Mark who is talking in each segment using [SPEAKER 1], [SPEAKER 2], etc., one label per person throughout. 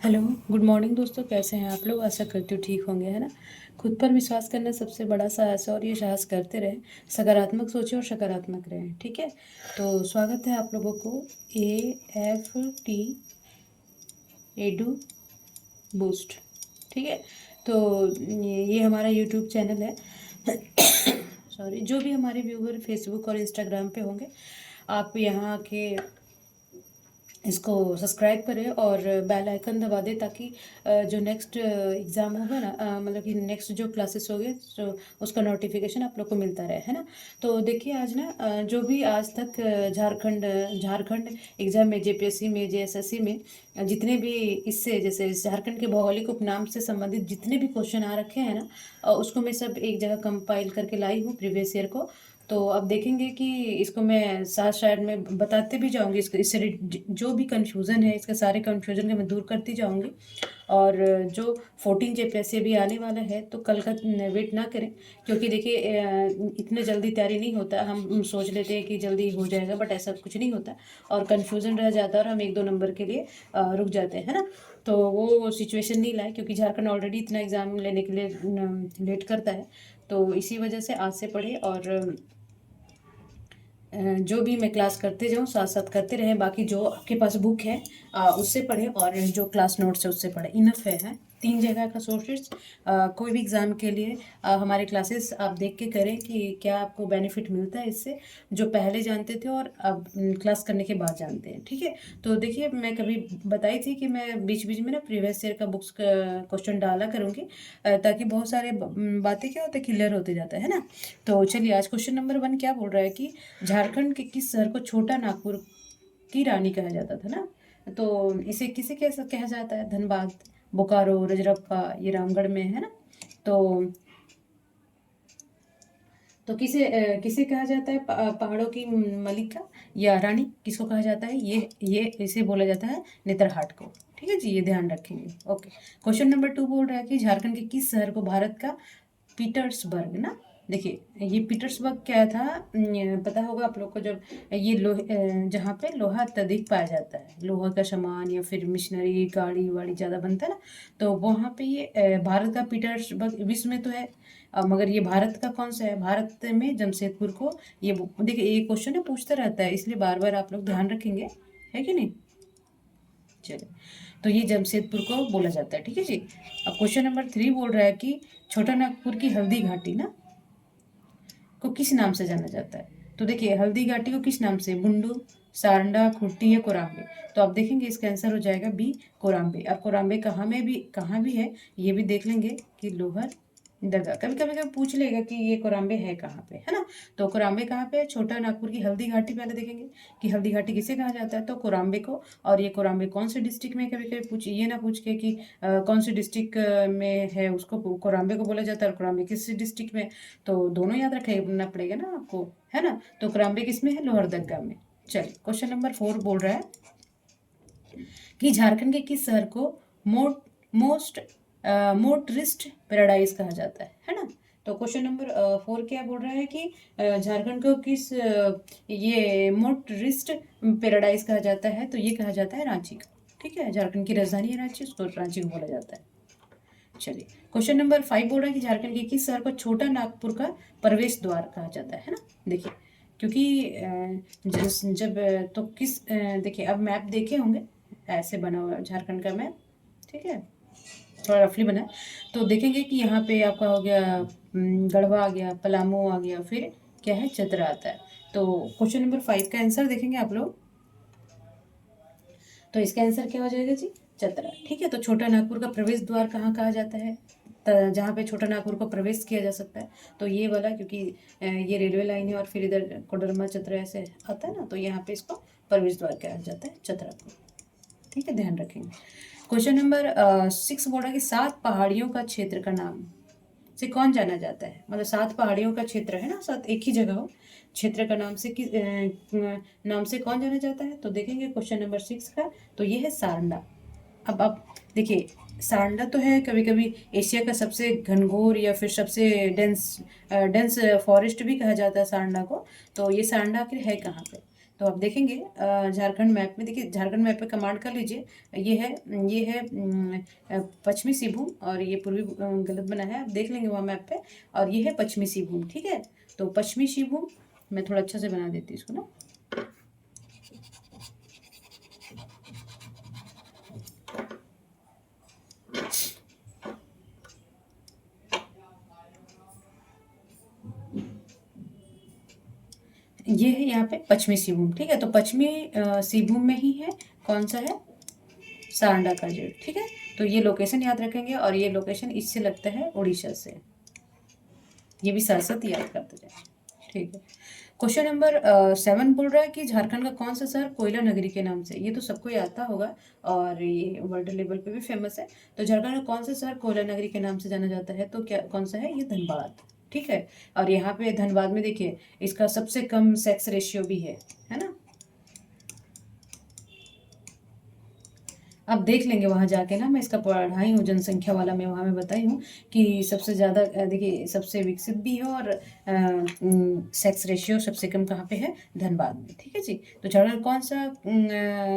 [SPEAKER 1] Hello, good morning दोस्तों। कैसे हैं आप लोग? आशा करती हूँ ठीक होंगे, है ना। खुद पर विश्वास करना सबसे बड़ा साहस है और ये साहस करते रहें। सकारात्मक सोचें और सकारात्मक रहें, ठीक है। तो स्वागत है आप लोगों को AFT एडू बूस्ट, ठीक है। तो ये हमारा यूट्यूब चैनल है। सॉरी, जो भी हमारे व्यूवर फेसबुक और इंस्टाग्राम पे होंगे, आप यहाँ के इसको सब्सक्राइब करें और बेल आइकन दबा दें, ताकि जो नेक्स्ट एग्ज़ाम होगा ना, मतलब कि नेक्स्ट जो क्लासेस होंगे, तो उसका नोटिफिकेशन आप लोग को मिलता रहे, है ना। तो देखिए आज ना, जो भी आज तक झारखंड एग्ज़ाम में, JPSC में, JSSC में जितने भी इससे जैसे झारखंड के भौगोलिक उपनाम से संबंधित जितने भी क्वेश्चन आ रखे हैं ना, उसको मैं सब एक जगह कंपाइल करके लाई हूँ प्रीवियस ईयर को। तो अब देखेंगे कि इसको मैं साथ साइड में बताते भी जाऊंगी, इसको इससे जो भी कन्फ्यूज़न है, इसके सारे कन्फ्यूज़न को मैं दूर करती जाऊंगी। और जो 14 JPSC भी आने वाला है, तो कल का वेट ना करें, क्योंकि देखिए इतने जल्दी तैयारी नहीं होता। हम सोच लेते हैं कि जल्दी हो जाएगा, बट ऐसा कुछ नहीं होता और कन्फ्यूज़न रह जाता है और हम 1-2 नंबर के लिए रुक जाते हैं, है ना। तो वो सिचुएशन नहीं लाए, क्योंकि झारखंड ऑलरेडी इतना एग्ज़ाम लेने के लिए लेट करता है। तो इसी वजह से आज से पढ़े और जो भी मैं क्लास करते जाऊँ, साथ साथ करते रहें। बाकी जो आपके पास बुक है उससे पढ़ें, और जो क्लास नोट्स है उससे पढ़ें, इनफ है। 3 जगह का सोर्सेज कोई भी एग्ज़ाम के लिए हमारे क्लासेस आप देख के करें कि क्या आपको बेनिफिट मिलता है इससे, जो पहले जानते थे और अब क्लास करने के बाद जानते हैं, ठीक है। तो देखिए, मैं कभी बताई थी कि मैं बीच बीच में ना प्रीवियस ईयर का बुक्स का क्वेश्चन डाला करूँगी, ताकि बहुत सारे बातें क्या होते हैं, क्लियर होते जाता है ना। तो चलिए, आज क्वेश्चन नंबर 1 क्या बोल रहा है कि झारखंड के किस शहर को छोटा नागपुर की रानी कहा जाता था ना। तो इसे किसे कैसा कहा जाता है? धनबाद, बोकारो, रजरप्पा, ये रामगढ़ में है ना। तो किसे कहा जाता है? पहाड़ों की मलिका या रानी किसको कहा जाता है? ये इसे बोला जाता है नेतरहाट को, ठीक है जी, ये ध्यान रखेंगे। ओके, क्वेश्चन नंबर 2 बोल रहा है कि झारखंड के किस शहर को भारत का पीटर्सबर्ग ना। देखिए, ये पीटर्सबर्ग क्या था, पता होगा आप लोग को। जब ये जहाँ पे लोहा अत्यधिक पाया जाता है, लोहा का सामान या फिर मिशनरी गाड़ी वाड़ी ज़्यादा बनता है ना, तो वहाँ पे ये भारत का पीटर्सबर्ग विश्व में तो है। मगर ये भारत का कौन सा है? भारत में जमशेदपुर को ये देखिए, ये क्वेश्चन है पूछता रहता है, इसलिए बार बार आप लोग ध्यान रखेंगे, है कि नहीं। चलिए, तो ये जमशेदपुर को बोला जाता है, ठीक है जी। अब क्वेश्चन नंबर 3 बोल रहा है कि छोटा नागपुर की हल्दी घाटी ना को किस नाम से जाना जाता है? तो देखिए, हल्दी घाटी को किस नाम से? बुंडू, सारंडा, खुर्टी या कोराम्बे। तो आप देखेंगे इसका आंसर हो जाएगा बी, कोराम्बे। अब कोराम्बे कहाँ भी है, ये भी देख लेंगे कि लोहर दगा। कभी कभी कभी पूछ लेगा कि ये कोराम्बे है कहाँ पे, है ना। तो कोराम्बे कहाँ पे है? छोटा नागपुर की हल्दी घाटी। पहले देखेंगे कि हल्दी घाटी किसे कहा जाता है, तो कोराम्बे को। और ये कोराम्बे कौन से डिस्ट्रिक्ट में? कभी कभी पूछ ये ना पूछ के कि कौन से डिस्ट्रिक्ट में है, उसको कोराम्बे को बोला जाता है, और कोराम्बे किस डिस्ट्रिक्ट में। तो दोनों याद रखना पड़ेगा ना आपको, है ना। तो कोराम्बे किस में है? लोहरदगा में। चलिए, क्वेश्चन नंबर 4 बोल रहा है कि झारखंड के किस शहर को मोस्ट टूरिस्ट पैराडाइज कहा जाता है ना। तो क्वेश्चन नंबर 4 क्या बोल रहा है कि झारखंड को किस ये मोस्ट टूरिस्ट पैराडाइज कहा जाता है? तो ये कहा जाता है रांची का, ठीक है। झारखंड की राजधानी है रांची, उसको रांची को बोला जाता है। चलिए, क्वेश्चन नंबर 5 बोल रहा है कि झारखंड के किस शहर को छोटा नागपुर का प्रवेश द्वार कहा जाता है ना। देखिए, क्योंकि जब तो किस देखिए, अब मैप देखे होंगे, ऐसे बना हुआ है झारखंड का मैप, ठीक है, थोड़ा रफली बना है। तो देखेंगे कि यहाँ पे आपका हो गया गढ़वा आ गया, पलामू आ गया, फिर क्या है, चतरा आता है। तो क्वेश्चन नंबर 5 का आंसर देखेंगे आप लोग, तो इसका आंसर क्या हो जाएगा जी? चतरा, ठीक है। तो छोटा नागपुर का प्रवेश द्वार कहाँ कहा जाता है? जहाँ पे छोटा नागपुर को प्रवेश किया जा सकता है, तो ये वाला, क्योंकि ये रेलवे लाइन है और फिर इधर कोडरमा चतरा ऐसे आता है ना, तो यहाँ पे इसको प्रवेश द्वार कहा जाता है, चतरा को, ठीक है, ध्यान रखेंगे। क्वेश्चन नंबर 6 बोल रहा है कि 7 पहाड़ियों का क्षेत्र का नाम से कौन जाना जाता है? मतलब 7 पहाड़ियों का क्षेत्र है ना, 7 एक ही जगह हो, क्षेत्र का नाम से नाम से कौन जाना जाता है? तो देखेंगे क्वेश्चन नंबर 6 का, तो ये है सारंडा। अब आप देखिए, सारंडा तो है, कभी कभी एशिया का सबसे घनघोर या फिर सबसे डेंस फॉरेस्ट भी कहा जाता है सारंडा को। तो ये सारंडा आखिर है कहाँ पे? तो आप देखेंगे झारखंड मैप में, देखिए झारखंड मैप पे कमांड कर लीजिए। ये है पश्चिमी सिंहभूम, और ये पूर्वी गलत बना है, आप देख लेंगे वहाँ मैप पे। और ये है पश्चिमी सिंहभूम, ठीक है। तो पश्चिमी सिंहभूम, मैं थोड़ा अच्छा से बना देती हूँ इसको ना। ये है यहाँ पे पश्चिमी सिंहभूम, ठीक है। तो पश्चिमी सिंहभूम में ही है, कौन सा है, सांडा का जेल, ठीक है। तो ये लोकेशन याद रखेंगे, और ये लोकेशन इससे लगता है उड़ीसा से, ये भी साथ साथ याद करते जाए, ठीक है। क्वेश्चन नंबर 7 बोल रहा है कि झारखंड का कौन सा शहर कोयला नगरी के नाम से, ये तो सबको याद आता होगा और ये वर्ल्ड लेवल पे भी फेमस है। तो झारखंड का कौन सा शहर कोयला नगरी के नाम से जाना जाता है, तो क्या कौन सा है, ये धनबाद, ठीक है। और यहाँ पे धनबाद में देखिए इसका सबसे कम सेक्स रेशियो भी है ना। अब देख लेंगे वहाँ जाके ना, मैं इसका पढ़ाई हूँ जनसंख्या वाला में, वहाँ मैं बताई हूँ कि सबसे ज़्यादा देखिए सबसे विकसित भी है, और सेक्स रेशियो सबसे कम कहाँ पे है, धनबाद में, ठीक है जी। तो झारखंड कौन सा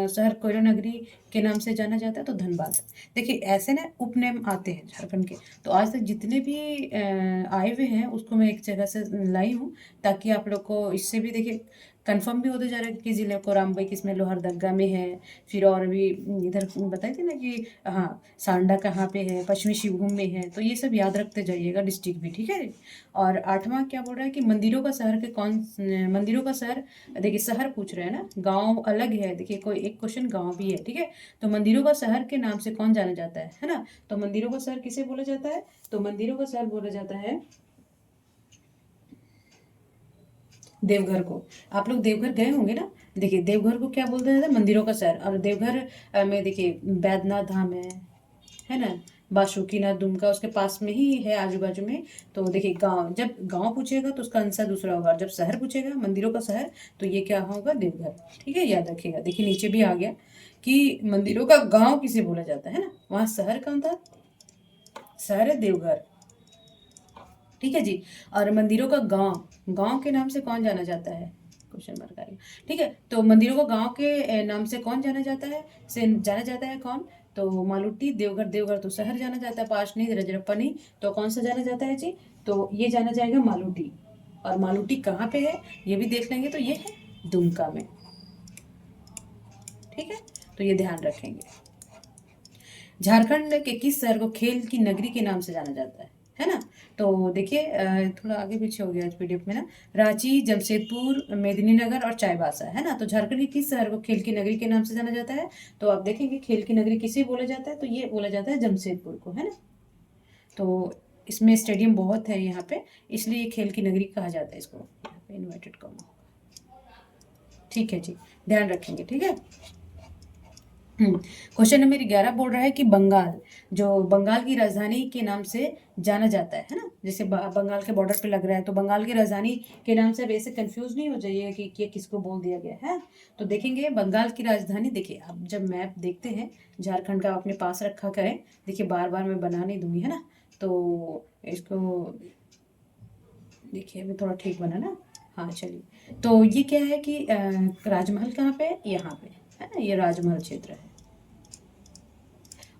[SPEAKER 1] शहर कोयला नगरी के नाम से जाना जाता है, तो धनबाद। देखिए ऐसे ना उपनेम आते हैं झारखंड के, तो आज तक जितने भी आए हुए हैं उसको मैं एक जगह से लाई हूँ, ताकि आप लोग को इससे भी देखिए कंफर्म भी होते जा रहा है कि जिले को रामबाई किसमें, लोहरदगा में है। फिर और भी इधर बताए थे ना कि हाँ सांडा कहाँ पे है, पश्चिमी सिंहभूम में है, तो ये सब याद रखते जाइएगा, डिस्ट्रिक्ट भी, ठीक है। और 8वां क्या बोल रहा है कि मंदिरों का शहर के मंदिरों का शहर, देखिए शहर पूछ रहे हैं ना, गांव अलग है, देखिए कोई एक क्वेश्चन गांव भी है, ठीक है। तो मंदिरों का शहर के नाम से कौन जाना जाता है ना। तो मंदिरों का शहर किसे बोला जाता है, तो मंदिरों का शहर बोला जाता है देवघर को। आप लोग देवघर गए होंगे ना, देखिए देवघर को क्या बोलते हैं, मंदिरों का शहर। और देवघर में देखिए बैद्यनाथ धाम है ना, बासुकीनाथ दुमका उसके पास में ही है, आजू बाजू में। तो देखिए गांव, जब गांव पूछेगा तो उसका आंसर दूसरा होगा, और जब शहर पूछेगा मंदिरों का शहर, तो ये क्या होगा, देवघर, ठीक है, याद रखिएगा। देखिए नीचे भी आ गया कि मंदिरों का गांव किसे बोला जाता है ना, वहाँ शहर कौन था, शहर है देवघर, ठीक है जी। और मंदिरों का गांव, गांव के नाम से कौन जाना जाता है, क्वेश्चन मार्क आएगा, ठीक है। तो मंदिरों को गांव के नाम से कौन जाना जाता है, से जाना जाता है कौन, तो मालूटी। देवघर, देवघर तो शहर जाना जाता है, पास नहीं, रजरप्पा नहीं, तो कौन सा जाना जाता है जी, तो ये जाना जाएगा मालूटी। और मालूटी कहाँ पे है, ये भी देख लेंगे, तो ये है दुमका में, ठीक है। तो ये ध्यान रखेंगे। झारखंड के किस शहर को खेल की नगरी के नाम से जाना जाता है ना। तो देखिए थोड़ा आगे पीछे हो गया आज पीडीएफ में ना, रांची, जमशेदपुर, मेदिनीनगर और चाईबासा, है ना। तो झारखंड के किस शहर को खेल की नगरी के नाम से जाना जाता है, तो आप देखेंगे खेल की नगरी किसे बोला जाता है, तो ये बोला जाता है जमशेदपुर को, है ना। तो इसमें स्टेडियम बहुत है यहाँ पे, इसलिए खेल की नगरी कहा जाता है इसको, यहाँ पे इन्वर्टेड कॉमा, ठीक है जी, ध्यान रखेंगे, ठीक है। क्वेश्चन नंबर 11 बोल रहा है कि बंगाल, जो बंगाल की राजधानी के नाम से जाना जाता है ना, जैसे बंगाल के बॉर्डर पे लग रहा है, तो बंगाल की राजधानी के नाम से वैसे कंफ्यूज नहीं हो जाइए कि ये किसको बोल दिया गया है। तो देखेंगे बंगाल की राजधानी, देखिए आप जब मैप देखते हैं झारखंड का अपने पास रखा करें, देखिए बार बार मैं बना नहीं दूंगी, है ना। तो इसको देखिए अभी थोड़ा ठीक बना ना, हाँ चलिए। तो ये क्या है कि राजमहल कहाँ पे, यहाँ पे, है ना, ये राजमहल क्षेत्र है।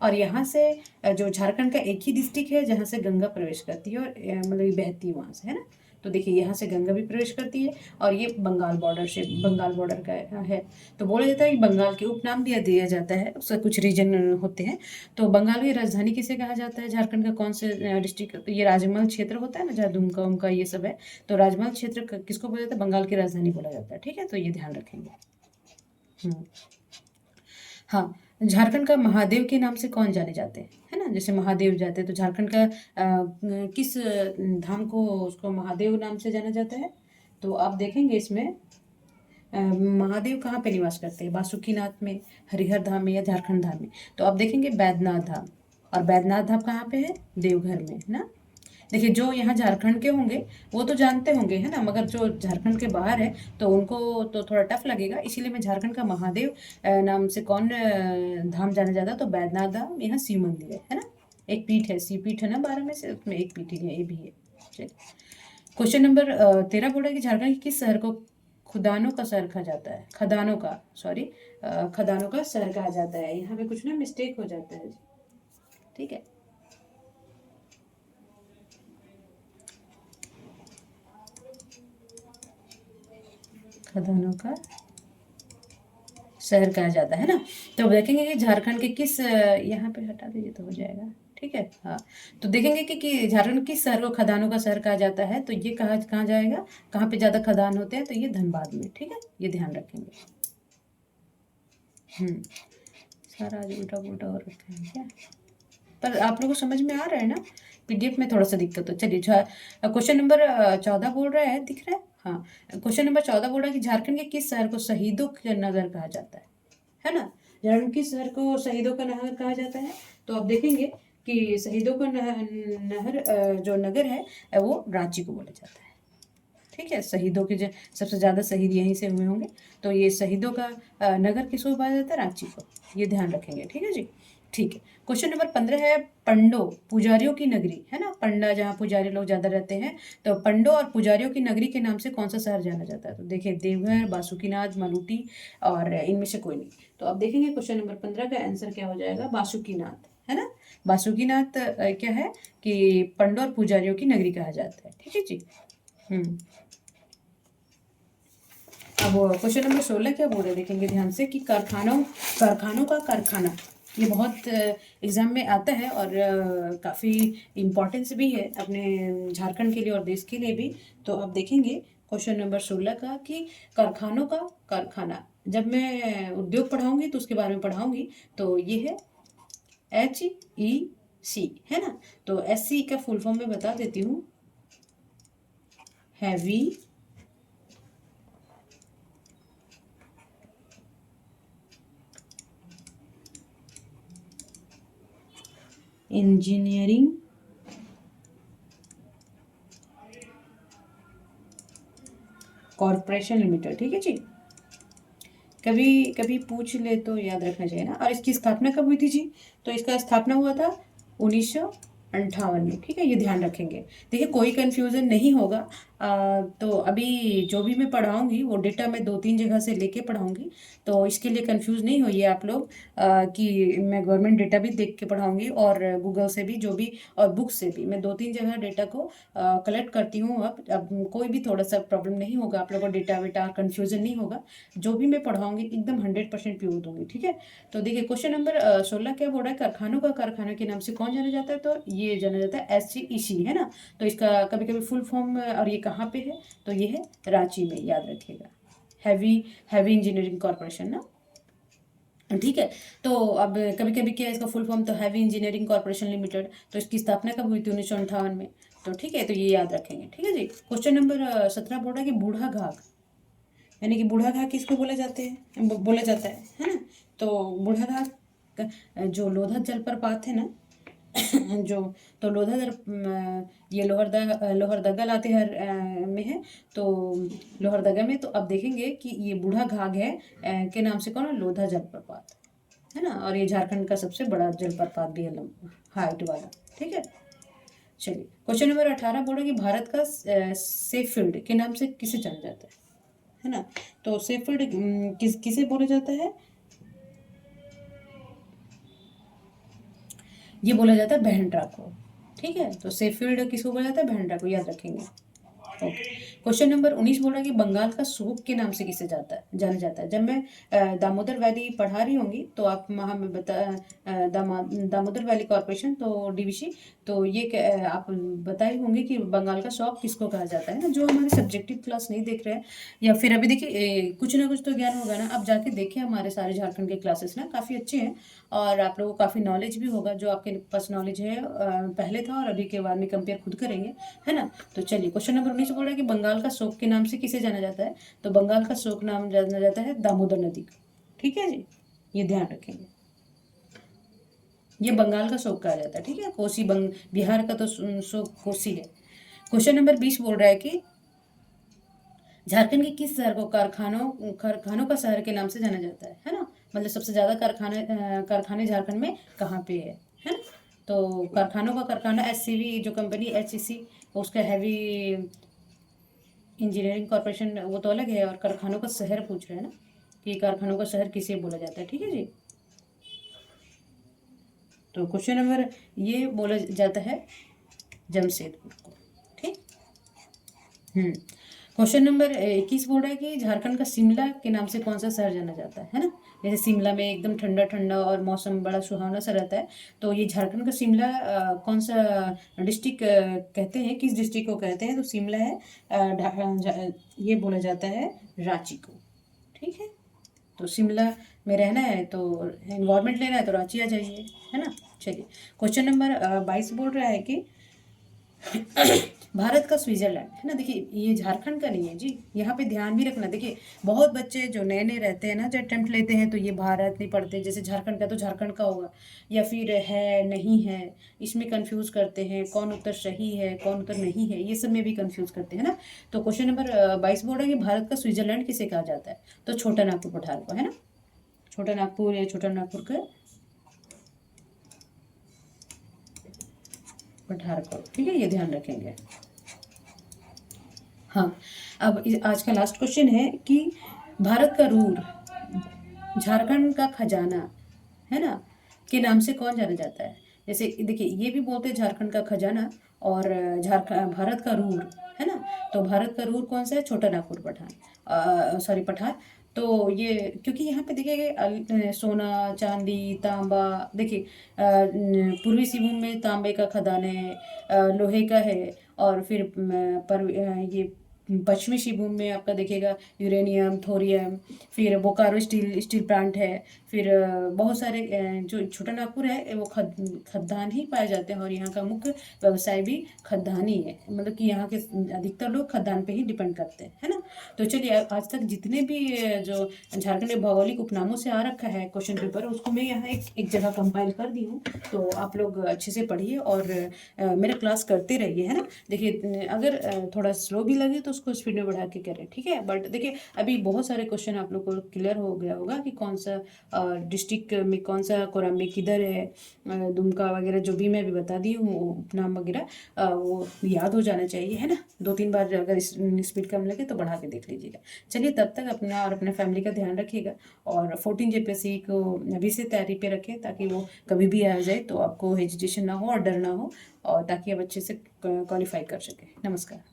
[SPEAKER 1] और यहाँ से जो झारखंड का एक ही डिस्ट्रिक्ट है जहाँ से गंगा प्रवेश करती है, और मतलब बहती है वहाँ से, है ना। तो देखिए यहाँ से गंगा भी प्रवेश करती है, और ये बंगाल बॉर्डर से, बंगाल बॉर्डर का है। तो बोला जाता है कि बंगाल के उपनाम भी दिया जाता है, उसका कुछ रीजन होते हैं। तो बंगाल की राजधानी किसे कहा जाता है, झारखंड का कौन से डिस्ट्रिक्ट, तो ये राजमहल क्षेत्र होता है ना, जहाँ दुमका उमका ये सब है। तो राजमहल क्षेत्र किसको बोला जाता है, बंगाल की राजधानी बोला जाता है, ठीक है। तो ये ध्यान रखेंगे। हाँ, झारखंड का महादेव के नाम से कौन जाने जाते हैं, है ना, जैसे महादेव जाते हैं, तो झारखंड का किस धाम को, उसको महादेव नाम से जाना जाता है। तो आप देखेंगे इसमें महादेव कहाँ पे निवास करते हैं, बासुकीनाथ में, हरिहर धाम में, या झारखंड धाम में। तो आप देखेंगे बैद्यनाथ धाम, और बैद्यनाथ धाम कहाँ पे है, देवघर में, है ना। देखिए जो यहाँ झारखंड के होंगे वो तो जानते होंगे, है ना, मगर जो झारखंड के बाहर है तो उनको तो थोड़ा टफ लगेगा, इसीलिए मैं झारखंड का महादेव नाम से कौन धाम जाना जाता है, तो बैद्यनाथ धाम, यहाँ शिव मंदिर है ना। एक पीठ है, शिव पीठ है ना, 12 में से उसमें एक पीठ ही है, ये भी है। चलिए क्वेश्चन नंबर 13 बोल रहा है कि झारखंड के किस शहर को खुदानों का शहर कहा जाता है, खदानों का, सॉरी, खदानों का शहर कहा जाता है। यहाँ पे कुछ ना मिस्टेक हो जाता है, ठीक है। खदानों का शहर कहा जाता है ना। तो अब देखेंगे कि झारखंड के किस, यहाँ पे हटा दीजिए तो हो जाएगा, ठीक है। हाँ, तो देखेंगे कि झारखंड किस शहर को खदानों का शहर कहा जाता है। तो ये कहाँ जाएगा, कहाँ पे ज़्यादा खदान होते हैं, तो ये धनबाद में, ठीक है, ये ध्यान रखेंगे। सारा आज उल्टा पुल्टा हो रखा है क्या, पर आप लोगों को समझ में आ रहा है ना। पीडीएफ में थोड़ा सा दिक्कत हो। चलिए, क्वेश्चन नंबर 14 बोल रहा है, दिख रहा है। हाँ, क्वेश्चन नंबर 14 बोल रहा है कि झारखंड के किस शहर को शहीदों का नगर कहा जाता है ना। झारखंड किस शहर को शहीदों का नगर कहा जाता है। तो आप देखेंगे कि शहीदों का नहर जो नगर है वो रांची को बोला जाता है, ठीक है। शहीदों के सबसे ज़्यादा शहीद यहीं से हुए होंगे, तो ये शहीदों का नगर किसको कहा जाता है, रांची को, ये ध्यान रखेंगे, ठीक है जी। ठीक है, क्वेश्चन नंबर 15 है पंडो, पुजारियों की नगरी, है ना। पंडा जहाँ पुजारी लोग ज़्यादा रहते हैं, तो पंडो और पुजारियों की नगरी के नाम से कौन सा शहर जाना जाता है। तो देखिए, देवघर, बासुकीनाथ, मलूटी, और इनमें से कोई नहीं। तो अब देखेंगे क्वेश्चन नंबर 15 का आंसर क्या हो जाएगा, बासुकीनाथ, है ना। बासुकीनाथ क्या है कि पंडो और पुजारियों की नगरी कहा जाता है, ठीक है जी। अब क्वेश्चन नंबर 16 क्या बोल रहे देखेंगे ध्यान से कि कारखानों का कारखाना, ये बहुत एग्जाम में आता है और काफ़ी इम्पोर्टेंस भी है अपने झारखंड के लिए और देश के लिए भी। तो अब देखेंगे क्वेश्चन नंबर 16 का कि कारखानों का कारखाना, जब मैं उद्योग पढ़ाऊंगी तो उसके बारे में पढ़ाऊंगी। तो ये है HEC, है ना। तो SC का फुल फॉर्म में बता देती हूँ, हैवी इंजीनियरिंग कॉरपोरेशन लिमिटेड, ठीक है जी। कभी कभी पूछ ले तो याद रखना चाहिए ना। और इसकी स्थापना कब हुई थी जी, तो इसका स्थापना हुआ था 1958 में, ठीक है, ये ध्यान रखेंगे। देखिए, कोई कंफ्यूजन नहीं होगा। तो अभी जो भी मैं पढ़ाऊंगी वो डेटा मैं 2-3 जगह से लेके पढ़ाऊंगी, तो इसके लिए कंफ्यूज नहीं होइए आप लोग कि मैं गवर्नमेंट डेटा भी देख के पढ़ाऊंगी और गूगल से भी, जो भी, और बुक से भी। मैं 2-3 जगह डेटा को कलेक्ट करती हूँ। अब कोई भी थोड़ा सा प्रॉब्लम नहीं होगा आप लोगों को, डेटा वेटा कन्फ्यूजन नहीं होगा। जो भी मैं पढ़ाऊंगी एकदम 100% प्योर दूंगी, ठीक है। तो देखिए, क्वेश्चन नंबर 16 क्या बोल रहा है, कारखानों का कारखाना के नाम से कौन जाना जाता है। तो ये जाना जाता है SCEC, है ना। तो इसका कभी कभी फुल फॉर्म, और ये कहाँ पे है, तो ये है रांची में, याद रखिएगा। हैवी इंजीनियरिंग कॉरपोरेशन ना, ठीक है। तो अब कभी कभी क्या है, इसका फुल फॉर्म तो हैवी इंजीनियरिंग कॉरपोरेशन लिमिटेड। तो इसकी स्थापना कब हुई थी, 1958 में। तो ठीक है, तो ये याद रखेंगे, ठीक है जी। क्वेश्चन नंबर 17 बोल रहा है कि बूढ़ा घाघ, यानी कि बूढ़ा घाघ किसको बोला जाते हैं, बोला जाता है ना। तो बूढ़ा घाघ जो लोधा जलप्रपात है ना, जो, तो लोधा ये लोहरदगा लातेहार में है। तो लोहरदगा में, तो अब देखेंगे कि ये बूढ़ा घाघ है के नाम से कौन है, लोधा जलप्रपात, है ना। और ये झारखंड का सबसे बड़ा जलप्रपात भी है, हाइट वाला, ठीक है। चलिए, क्वेश्चन नंबर 18 बोल रहे कि भारत का सेफील्ड के नाम से किसे जाना जाता है ना। तो सेफील्ड किसे बोला जाता है, ये बोला जाता है बैंड्रा को, ठीक है। तो सेफील्ड किसको बोला जाता है, बैंड्रा को, याद रखेंगे। ओके, क्वेश्चन नंबर 19 बोल रहा है कि बंगाल का सूप के नाम से किसे जाना जाता है। जब मैं दामोदर वैली पढ़ा रही होंगी तो आप वहाँ में दामोदर वैली कॉर्पोरेशन, तो DVC, तो ये आप बताए होंगे कि बंगाल का शौक किसको कहा जाता है ना। जो हमारे सब्जेक्टिव क्लास नहीं देख रहे हैं, या फिर अभी देखिए कुछ ना कुछ तो ज्ञान होगा ना। आप जाके देखिए हमारे सारे झारखंड के क्लासेस ना, काफ़ी अच्छे हैं, और आप लोगों को काफ़ी नॉलेज भी होगा। जो आपके पास नॉलेज है पहले था और अभी के बाद में कंपेयर खुद करेंगे, है ना। तो चलिए, क्वेश्चन नंबर 19 बोल रहा है कि बंगाल का शोक के नाम से किसे जाना जाता है। तो बंगाल का शोक नाम जाना जाता है दामोदर नदी को, ठीक है जी, ये ध्यान रखेंगे। ये बंगाल का शोक कहा जाता है, ठीक है। कोसी बिहार का तो शोक कोसी है। क्वेश्चन नंबर 20 बोल रहा है कि झारखंड के किस शहर को कारखानों का शहर के नाम से जाना जाता है ना। मतलब सबसे ज़्यादा कारखाने झारखंड में कहाँ पे है ना। तो कारखानों का कारखाना SCV, जो कंपनी HEC, उसका हैवी इंजीनियरिंग कॉरपोरेशन वो तो अलग है, और कारखानों का शहर पूछ रहे हैं ना कि कारखानों का शहर किसे बोला जाता है। ठीक है जी। तो क्वेश्चन नंबर ये बोला जाता है जमशेदपुर को। ठीक। क्वेश्चन नंबर 21 बोल रहा है कि झारखंड का शिमला के नाम से कौन सा शहर जाना जाता है ना। जैसे शिमला में एकदम ठंडा ठंडा और मौसम बड़ा सुहावना सा रहता है, तो ये झारखंड का शिमला कौन सा डिस्ट्रिक्ट कहते हैं, किस डिस्ट्रिक्ट को कहते हैं, तो शिमला है ये बोला जाता है रांची को। ठीक है। तो शिमला में रहना है तो इन्वायरमेंट लेना है तो रांची आ जाइए, है ना। चलिए क्वेश्चन नंबर 22 बोल रहा है कि भारत का स्विट्जरलैंड, है ना। देखिए ये झारखंड का नहीं है जी, यहाँ पे ध्यान भी रखना। देखिए बहुत बच्चे जो नए नए रहते हैं ना, जब अटेम्प्ट लेते हैं तो ये भारत नहीं पढ़ते, जैसे झारखंड का तो झारखंड का होगा, या फिर है नहीं है, इसमें कंफ्यूज करते हैं कौन उत्तर सही है कौन उत्तर नहीं है, ये सब में भी कंफ्यूज करते हैं ना। तो क्वेश्चन नंबर 22 बोल रहा है कि भारत का स्विट्जरलैंड किसे कहा जाता है, तो छोटा नागपुर पठार को, है ना। छोटा नागपुर या छोटा नागपुर का पठार को। ठीक है, ये ध्यान रखेंगे। हाँ, अब आज का लास्ट क्वेश्चन है कि भारत का रूर, झारखंड का खजाना, है ना, के नाम से कौन जाना जाता है। जैसे देखिए ये भी बोलते हैं झारखंड का खजाना, और झारखंड भारत का रूर, है ना। तो भारत का रूर कौन सा है, छोटा नागपुर पठान, सॉरी पठार। तो ये क्योंकि यहाँ पे देखिए सोना चांदी तांबा, देखिए पूर्वी सिंहभूम में तांबे का खदान है, लोहे का है, और फिर ये पश्चिमी सिंहभूम में आपका देखिएगा यूरेनियम थोरियम, फिर बोकारो स्टील प्लांट है, फिर बहुत सारे जो छोटा नागपुर है वो खदान ही पाए जाते हैं, और यहाँ का मुख्य व्यवसाय भी खदान ही है, मतलब कि यहाँ के अधिकतर लोग खदान पे ही डिपेंड करते हैं, है ना। तो चलिए आज तक जितने भी जो झारखंड के भौगोलिक उपनामों से आ रखा है क्वेश्चन पेपर, उसको मैं यहाँ एक जगह कंपाइल कर दी हूँ, तो आप लोग अच्छे से पढ़िए और मेरा क्लास करते रहिए, है ना। देखिए अगर थोड़ा स्लो भी लगे तो उसको स्पीड में बढ़ा के करें, ठीक है। बट देखिए अभी बहुत सारे क्वेश्चन आप लोग को क्लियर हो गया होगा कि कौन सा डिस्ट्रिक्ट में कौन सा कोरम्बी किधर है, दुमका वगैरह जो भी मैं अभी बता दी हूँ उपनाम वगैरह, वो याद हो जाना चाहिए, है ना। 2-3 बार अगर स्पीड कम लगे तो बढ़ा के देख लीजिएगा। चलिए तब तक अपना और अपने फैमिली का ध्यान रखिएगा, और 14 JPSC को अभी से तैयारी पे रखें, ताकि वो कभी भी आ जाए तो आपको हेजिटेशन ना हो और डर ना हो, और ताकि आप अच्छे से क्वालिफाई कर सकें। नमस्कार।